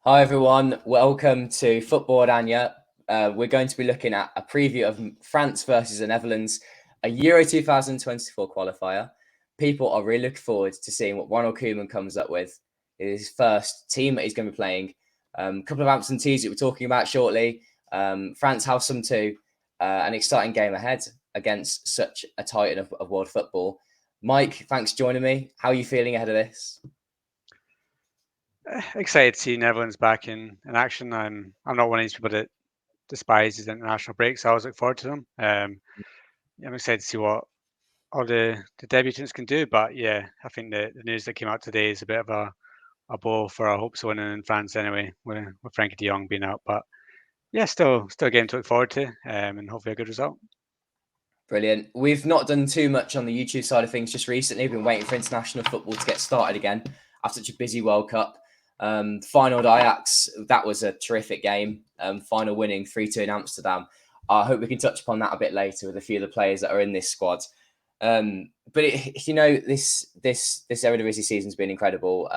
Hi everyone, welcome to Football-Oranje. We're going to be looking at a preview of France versus the Netherlands, a Euro 2024 qualifier. People are really looking forward to seeing what Ronald Koeman comes up with. His first team that he's going to be playing. A couple of absentees that we're talking about shortly. France have some too. An exciting game ahead against such a titan of world football. Mike, thanks for joining me. How are you feeling ahead of this? Excited to see Netherlands back in action. I'm not one of these people that despises international breaks. I always look forward to them. I'm excited to see what all the debutants can do. But yeah, I think the news that came out today is a bit of a blow for our hopes of winning in France anyway, with Frankie de Jong being out. But yeah, still a game to look forward to, and hopefully a good result. Brilliant. We've not done too much on the YouTube side of things just recently. We've been waiting for international football to get started again after such a busy World Cup. Final at Ajax, that was a terrific game. Final winning 3-2 in Amsterdam. I hope we can touch upon that a bit later with a few of the players that are in this squad. This Eredivisie season's been incredible.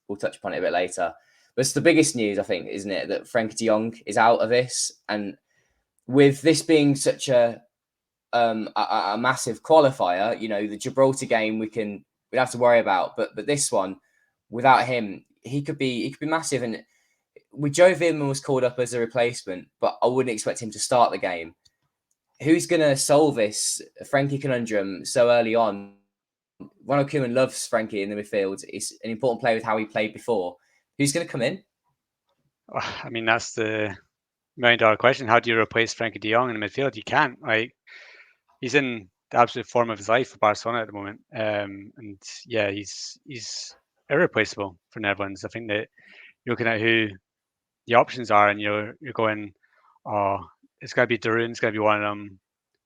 We'll touch upon it a bit later. But it's the biggest news, I think, isn't it, that Frankie de Jong is out of this, and with this being such a massive qualifier, the Gibraltar game we'd have to worry about, but this one, without him, he could be massive. And with Joe Veerman was called up as a replacement, but I wouldn't expect him to start the game. Who's going to solve this Frankie conundrum so early on? Ronald Koeman loves Frankie in the midfield. He's an important player with how he played before. Who's going to come in? I mean, that's the $1 million question. How do you replace Frankie de Jong in the midfield? You can't. He's in the absolute form of his life for Barcelona at the moment, and yeah, he's irreplaceable for Netherlands. I think that you're looking at who the options are, and you're going, oh, it's got to be Darun, it's got to be one of them.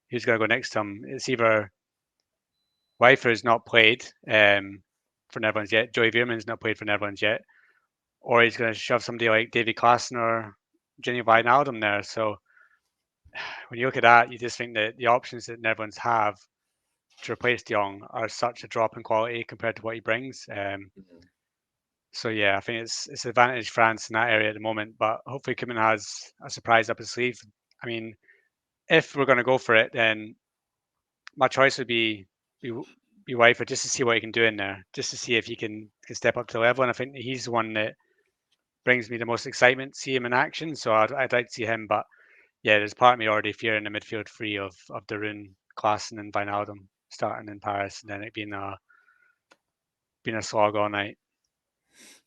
Who's going to go next to him? It's either Weifer's not played for Netherlands yet, Joey Veerman's not played for Netherlands yet, or he's going to shove somebody like Davy Klaassen or Jenny Wijnaldum there. So when you look at that, you just think that the options that Netherlands have to replace De Jong are such a drop in quality compared to what he brings. So yeah, I think it's advantage France in that area at the moment, but hopefully Koeman has a surprise up his sleeve. I mean, if we're going to go for it, then my choice would be Wifer, just to see what he can do in there, just to see if he can step up to the level. And I think he's the one that brings me the most excitement to see him in action. So I'd like to see him, but yeah, there's part of me already fearing the midfield three of Darun, Klaassen, and Wijnaldum starting in Paris, and then it being a slog all night.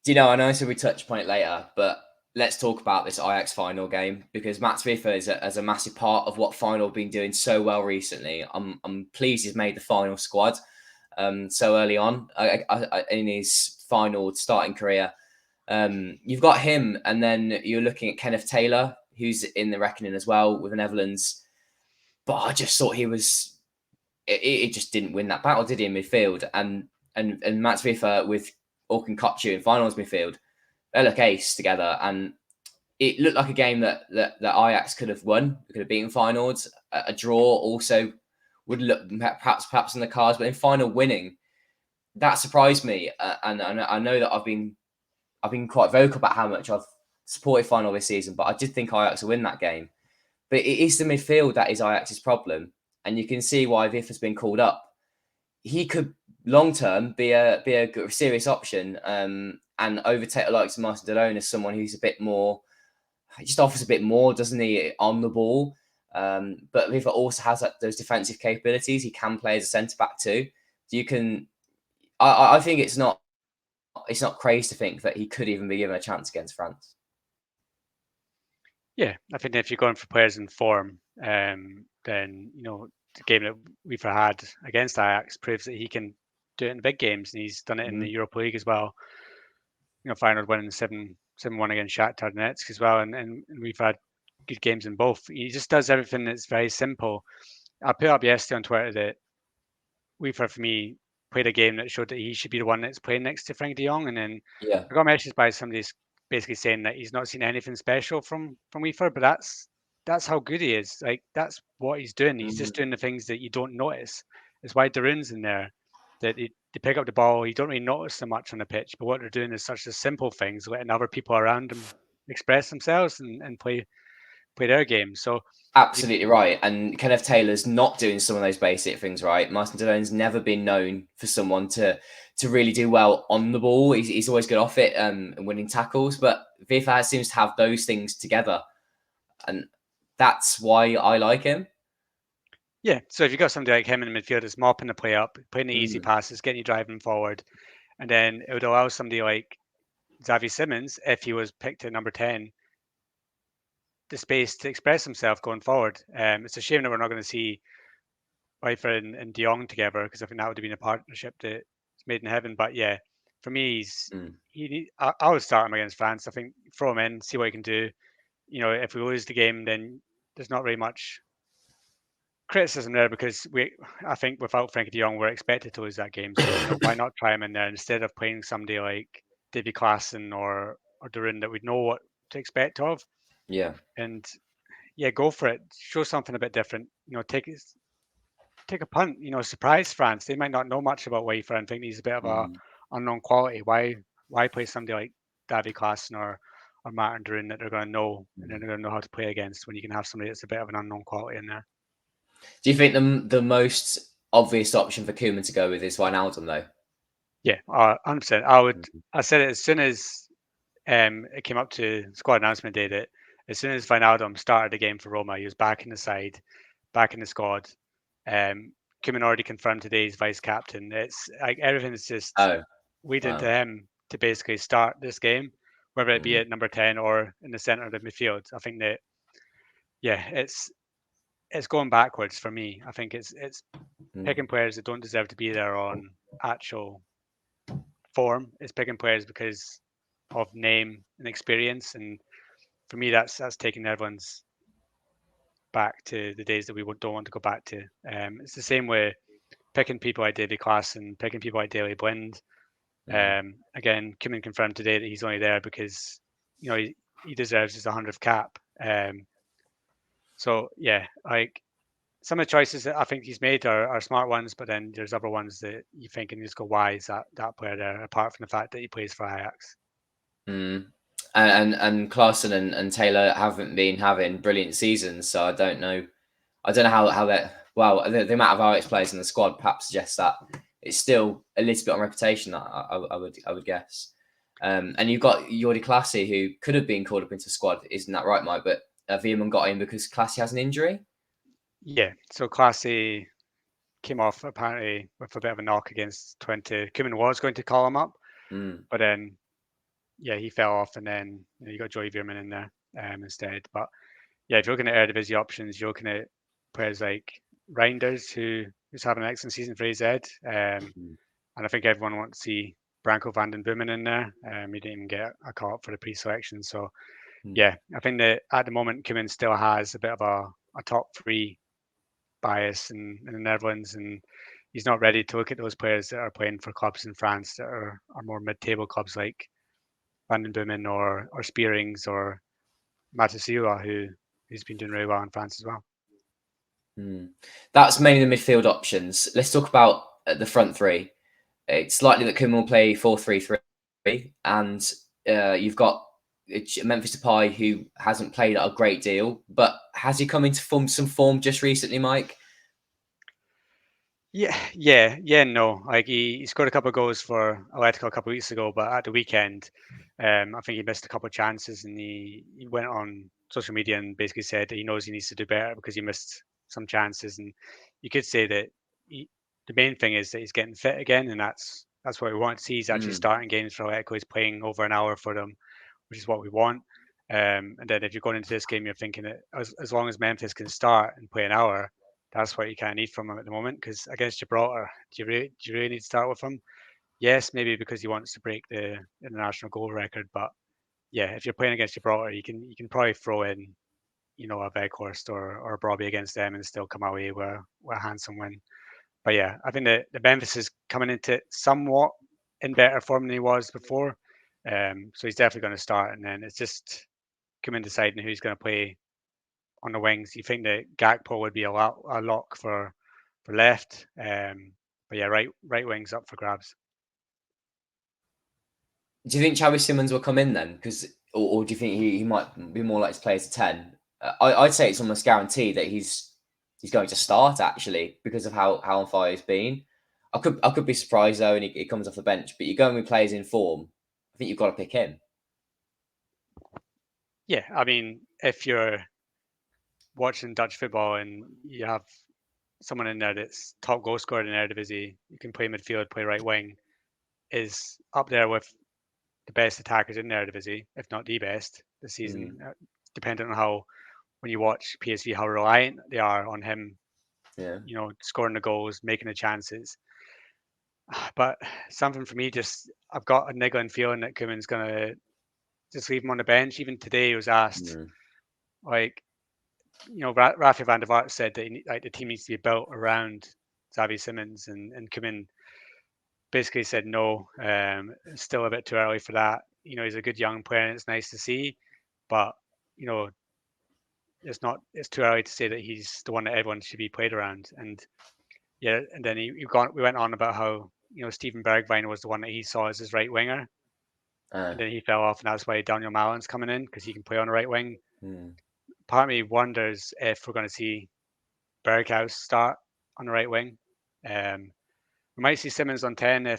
Do you know, I know so we touch upon it later, but let's talk about this Ajax final game because Matt Swiffer is a massive part of what final been doing so well recently. I'm pleased he's made the final squad so early on in his final starting career. You've got him, and then you're looking at Kenneth Taylor, who's in the reckoning as well with the Netherlands. But I just thought he was. It just didn't win that battle, did he, in midfield? And Matt Swiffer with Orkun Kutchu in finals midfield, they look ace together, and it looked like a game that Ajax could have won, could have beaten finals. A draw also would look perhaps in the cards, but in final winning, that surprised me. And I know that I've been quite vocal about how much I've supported final this season, but I did think Ajax would win that game. But it is the midfield that is Ajax's problem, and you can see why Viff has been called up. He could long term be a serious option and overtake the likes of Martin Delone as someone who's a bit more, he just offers a bit more, doesn't he, on the ball? But Viva also has those defensive capabilities. He can play as a centre back too. So you can, I think it's not crazy to think that he could even be given a chance against France. Yeah, I think if you're going for players in form, then the game that we've had against Ajax proves that he can do it in the big games, and he's done it in the Europa League as well. Feyenoord winning 7-1 against Shakhtar Donetsk as well, and we've had good games in both. He just does everything that's very simple. I put up yesterday on Twitter that we've heard for me played a game that showed that he should be the one that's playing next to Frank de Jong, and then Yeah. I got messages by somebody basically saying that he's not seen anything special from Weaver, but that's how good he is. Like that's what he's doing. He's just doing the things that you don't notice. It's why Darun's in there. That they pick up the ball. You don't really notice them much on the pitch, but what they're doing is such as simple things, letting other people around them express themselves and play their game. So you, Absolutely right. And Kenneth Taylor's not doing some of those basic things right. Martin Delone's never been known for someone to really do well on the ball. He's always good off it and winning tackles. But Vifa seems to have those things together. And that's why I like him. yeah. So if you got somebody like him in the midfield, it's mopping the play up, playing the easy Mm, passes, getting you driving forward, and then it would allow somebody like Xavi Simmons, if he was picked at number 10, the space to express himself going forward. It's a shame that we're not going to see Pfeiffer and De Jong together, because I think that would have been a partnership that's made in heaven. But yeah, for me, mm, I would start him against France. I think throw him in, see what he can do. If we lose the game, then there's not really much criticism there, because I think without Frankie De Jong, we're expected to lose that game. So why not try him in there instead of playing somebody like Davy Klaassen or Durin that we know what to expect of? yeah. And yeah, go for it. Show something a bit different. Take a punt. Surprise France. They might not know much about Wafer and think he's a bit of a Mm, unknown quality. Why play somebody like Davy Klaassen or Martin Durin that they're going to know and then mm. they're going to know how to play against, when you can have somebody that's a bit of an unknown quality in there? Do you think the most obvious option for Koeman to go with is Wijnaldum though? Yeah, 100%. I would. Mhm. I said it as soon as it came up to squad announcement day, that as soon as Wijnaldum started the game for Roma, he was back in the side, back in the squad. Koeman already confirmed today he's vice captain. It's like everything's just Oh, waiting to wow. him to basically start this game, whether it be Mm, at number 10 or in the center of the midfield. I think that yeah, it's going backwards for me. I think it's mm, picking players that don't deserve to be there on actual form. It's picking players because of name and experience, and for me, that's taking everyone's back to the days that we don't want to go back to. It's the same way picking people like Davy Class and picking people like Daley Blind. mm, Again, Koeman confirmed today that he's only there because he deserves his 100th cap. So yeah, like some of the choices that I think he's made are smart ones, but then there's other ones that you think and you just go, why is that player there? Apart from the fact that he plays for Ajax. mm. And Klaassen and Taylor haven't been having brilliant seasons, so I don't know how that. Well, the amount of RX players in the squad perhaps suggests that it's still a little bit on reputation. I would guess. And you've got Jordi Classy, who could have been called up into the squad, isn't that right, Mike? But Veerman got in because Classy has an injury. Yeah, so Classy came off apparently with a bit of a knock against 20. Koeman was going to call him up, Mm, but then yeah, he fell off, and then you got Joey Veerman in there instead. But yeah, if you're looking at Eredivisie options, you're looking at players like Reinders, who's having an excellent season for AZ, mm, and I think everyone wants to see Branko van den Boomen in there. He didn't even get a call up for the pre-selection, so mm, yeah, I think that at the moment Koeman still has a bit of a top three bias in the Netherlands, and he's not ready to look at those players that are playing for clubs in France that are more mid-table clubs like Van den Boomen or Spearings or Matasiwa, who's been doing really well in France as well. mm. That's mainly the midfield options. Let's talk about the front three. It's likely that Koeman will play 4-3-3, and you've got Memphis Depay, who hasn't played a great deal, but has he come into some form just recently, Mike? Yeah, no. Like he scored a couple of goals for Atletico a couple of weeks ago, but at the weekend, I think he missed a couple of chances, and he went on social media and basically said that he knows he needs to do better because he missed some chances. And you could say that the main thing is that he's getting fit again, and that's what we want to see. He's actually Mm, starting games for Atletico. He's playing over an hour for them, which is what we want. And then if you're going into this game, you're thinking that as long as Memphis can start and play an hour, that's what you kind of need from him at the moment. Because against Gibraltar, do you really need to start with him? Yes, maybe because he wants to break the international goal record. But yeah, if you're playing against Gibraltar, you can probably throw in a Veghorst or a Brobbey against them and still come away with a handsome win. But yeah, I think that the Memphis is coming into it somewhat in better form than he was before. So he's definitely going to start, and then it's just coming deciding who's going to play on the wings. You think that Gakpo would be a lock for left. yeah, right wing's up for grabs. Do you think Xavi Simons will come in then? Or do you think he might be more likely to play as a 10? I'd say it's almost guaranteed that he's going to start actually because of how on fire he's been. I could be surprised though, and he comes off the bench. But you're going with players in form. I think you've got to pick him. Yeah, I mean, if you're watching Dutch football and you have someone in there that's top goal scorer in Eredivisie, you can play midfield, play right wing, is up there with the best attackers in the Eredivisie, if not the best this season. Depending on how, when you watch PSV, how reliant they are on him, scoring the goals, making the chances. But something for me, just I've got a niggling feeling that Koeman's gonna just leave him on the bench. Even today, he was asked, like, Rafa van der Vaart said that the team needs to be built around Xavi Simons, and Koeman basically said no. It's still a bit too early for that. He's a good young player, and it's nice to see, but it's too early to say that he's the one that everyone should be played around. And yeah, and then we went on about how Steven Bergwijn was the one that he saw as his right winger, and then he fell off, and that's why Daniel Malin's coming in because he can play on the right wing. Part of me wonders if we're going to see Berghuis start on the right wing. We might see Simons on 10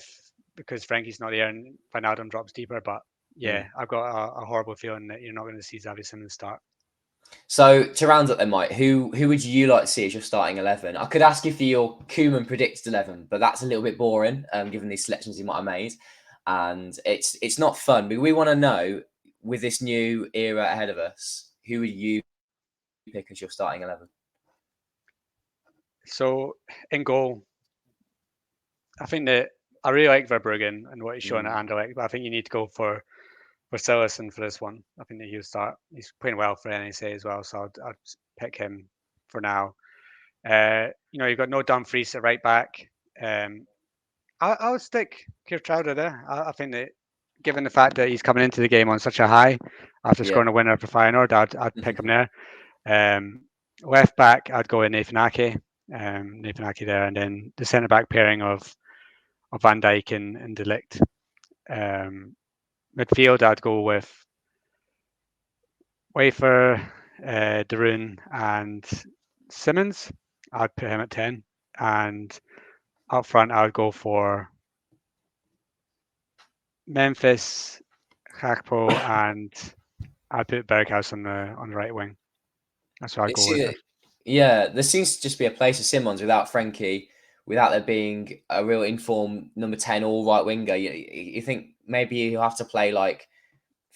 because Frankie's not there and Wijnaldum drops deeper. But yeah, I've got a horrible feeling that you're not going to see Xavi Simons start. So to round up then, Mike, who would you like to see as your starting 11? I could ask you for your Koeman predicted 11, but that's a little bit boring, given these selections he might have made, and it's not fun. But we want to know, with this new era ahead of us, who would you pick as your starting 11? So in goal, I think that I really like Verbruggen and what he's showing at Anderlecht, but I think you need to go for Sillerson for this one. I think that he'll start. He's playing well for NSA as well, so I'd pick him for now. You've got no Dumfries at right back. I would stick Kirchauder there. I think that given the fact that he's coming into the game on such a high after scoring a winner for Feyenoord, I'd pick him there. Left back, I'd go with Nathan Ake. Nathan Ake there, and then the centre back pairing of Van Dijk and De Ligt. Midfield, I'd go with Wafer, De Roon, and Simons. I'd put him at 10. And up front, I would go for Memphis, Gakpo, and I'd put Berghuis on the right wing. That's what I'd go with. Yeah, there seems to just be a place for Simons without Frankie, without there being a real informed number 10 or right winger. You think maybe you have to play like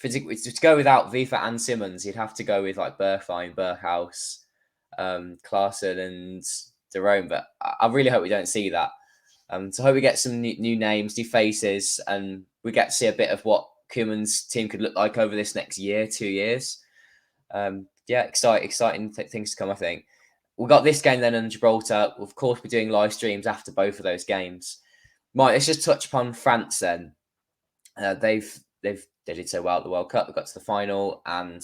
to go without Vifa and Simons, you'd have to go with like Bergwijn, Berghuis, Klaassen, and De Roon. But I really hope we don't see that. So I hope we get some new names, new faces, and we get to see a bit of what Koeman's team could look like over this next year, 2 years. Exciting things to come, I think. We got this game then in Gibraltar. Of course, we're doing live streams after both of those games. Mike, let's just touch upon France then. They did so well at the World Cup. They got to the final, and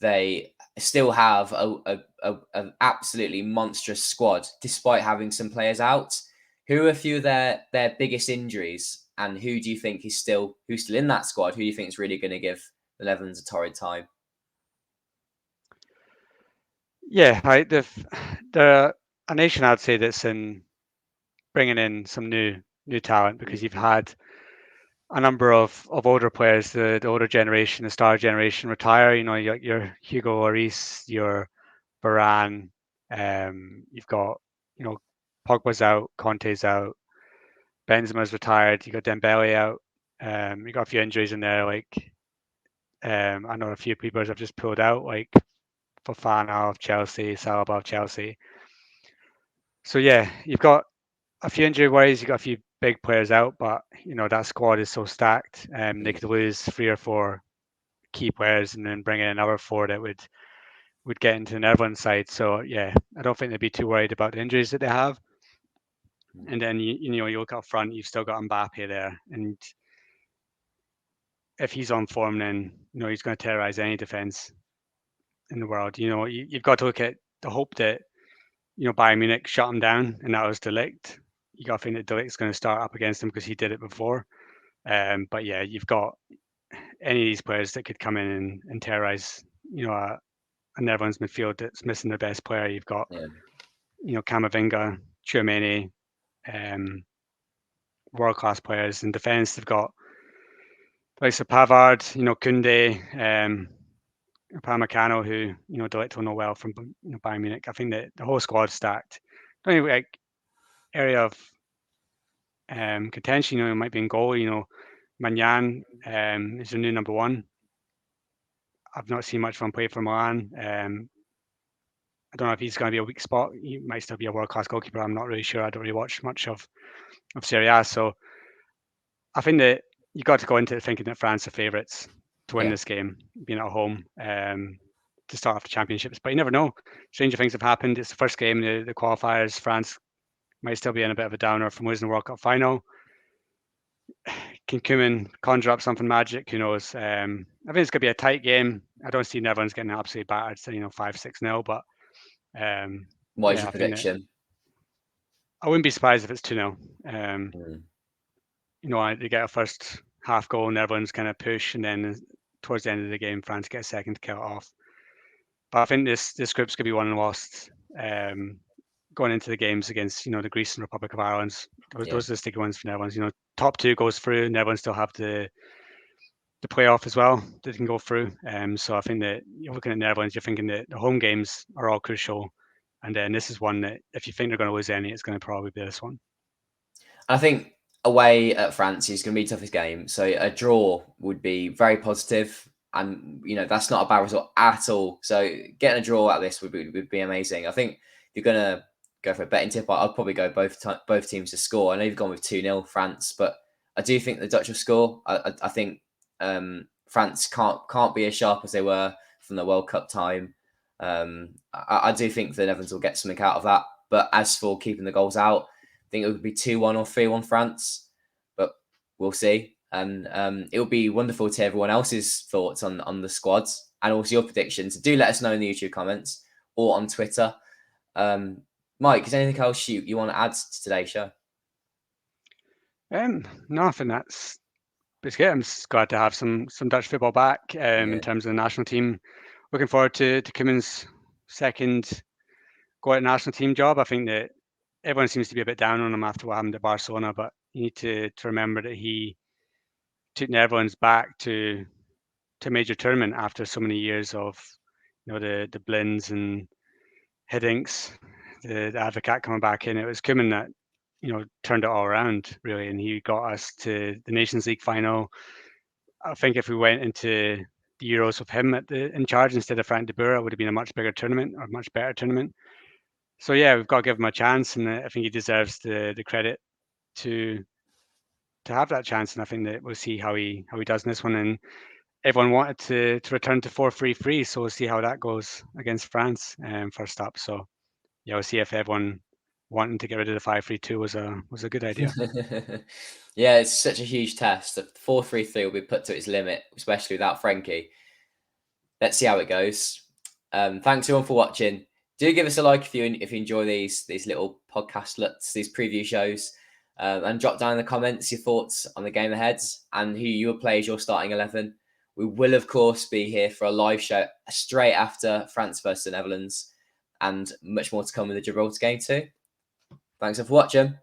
they still have an absolutely monstrous squad, despite having some players out. Who are a few of their biggest injuries, and who do you think who's still in that squad? Who do you think is really going to give the Netherlands a torrid time? Yeah, right. They're a nation, I'd say, that's in bringing in some new talent, because you've had a number of older players, the older generation, the star generation retire. You got your Hugo Lloris, your Varane. You've got Pogba's out, Conte's out, Benzema's retired. You got Dembele out. You got a few injuries in there, like I know a few people have just pulled out, like Fofana of Chelsea, Saliba of Chelsea. So yeah, you've got a few injury worries. You've got a few big players out, but that squad is so stacked. They could lose 3 or 4 key players and then bring in another 4 that would get into the Netherlands side. So yeah, I don't think they'd be too worried about the injuries that they have. And then you look up front, you've still got Mbappe there, and if he's on form, then he's going to terrorize any defense in the world. You've got to look at the hope that Bayern Munich shut him down, and that was De Ligt. you got to think that De Ligt's going to start up against him because he did it before. But yeah, you've got any of these players that could come in and terrorise, a Netherlands midfield that's missing their best player. You've got, Camavinga, Tchouaméni, world-class players. In defence, they've got like Pavard, Koundé, Upamecano, who De Ligt will know well from Bayern Munich. I think that the whole squad's stacked. The only area of contention, it might be in goal. Magnan is the new number one. I've not seen much from play for Milan. I don't know if he's going to be a weak spot. He might still be a world-class goalkeeper. I'm not really sure. I don't really watch much of Serie A. So I think that you got to go into it thinking that France are favourites to win this game, being at home, to start off the championships. But you never know. Stranger things have happened. It's the first game in the qualifiers. France might still be in a bit of a downer from losing the World Cup final. Can Koeman conjure up something magic? Who knows? I think it's going to be a tight game. I don't see Netherlands getting absolutely battered, 5-6-0. But what is your prediction? I wouldn't be surprised if it's 2-0. They get a first half goal, Netherlands kind of push, and then towards the end of the game, France get a second to kill it off. But I think this group's going to be won and lost going into the games against, the Greece and Republic of Ireland. Those are the sticky ones for Netherlands. Top two goes through. Netherlands still have the playoff as well that they can go through. So I think that you're looking at Netherlands, you're thinking that the home games are all crucial. And then this is one that if you think they're going to lose any, it's going to probably be this one. I think away at France is going to be the toughest game. So a draw would be very positive, and that's not a bad result at all. So getting a draw out of this would be amazing. I think if you're going to go for a betting tip, I'd probably go both teams to score. I know you've gone with 2-0 France, but I do think the Dutch will score. I think France can't be as sharp as they were from the World Cup time. I do think the Netherlands will get something out of that. But as for keeping the goals out, I think it would be 2-1 or 3-1 France, but we'll see. And it will be wonderful to hear everyone else's thoughts on the squads and also your predictions. Do let us know in the YouTube comments or on Twitter. Mike, is there anything else you want to add to today's show? Nothing. It's good. I'm just glad to have some Dutch football back in terms of the national team. Looking forward to Koeman's second go at national team job. I think that everyone seems to be a bit down on him after what happened at Barcelona, but you need to remember that he took Netherlands back to a major tournament after so many years of the Blinds and Hiddinks, the Advocat coming back in. It was Koeman that turned it all around really, and he got us to the Nations League final. I think if we went into the Euros with him in charge instead of Frank de Boer, it would have been a much bigger tournament or a much better tournament. So yeah, we've got to give him a chance, and I think he deserves the credit to have that chance. And I think that we'll see how he does in this one. And everyone wanted to return to 4-3-3, so we'll see how that goes against France first up. So yeah, we'll see if everyone wanting to get rid of the 5-3-2 was a good idea. Yeah, it's such a huge test. The 4-3-3 will be put to its limit, especially without Frenkie. Let's see how it goes. Thanks everyone for watching. Do give us a like if you enjoy these little podcastlets, these preview shows, and drop down in the comments your thoughts on the game ahead and who you will play as your starting 11. We will, of course, be here for a live show straight after France versus the Netherlands, and much more to come with the Gibraltar game too. Thanks for watching.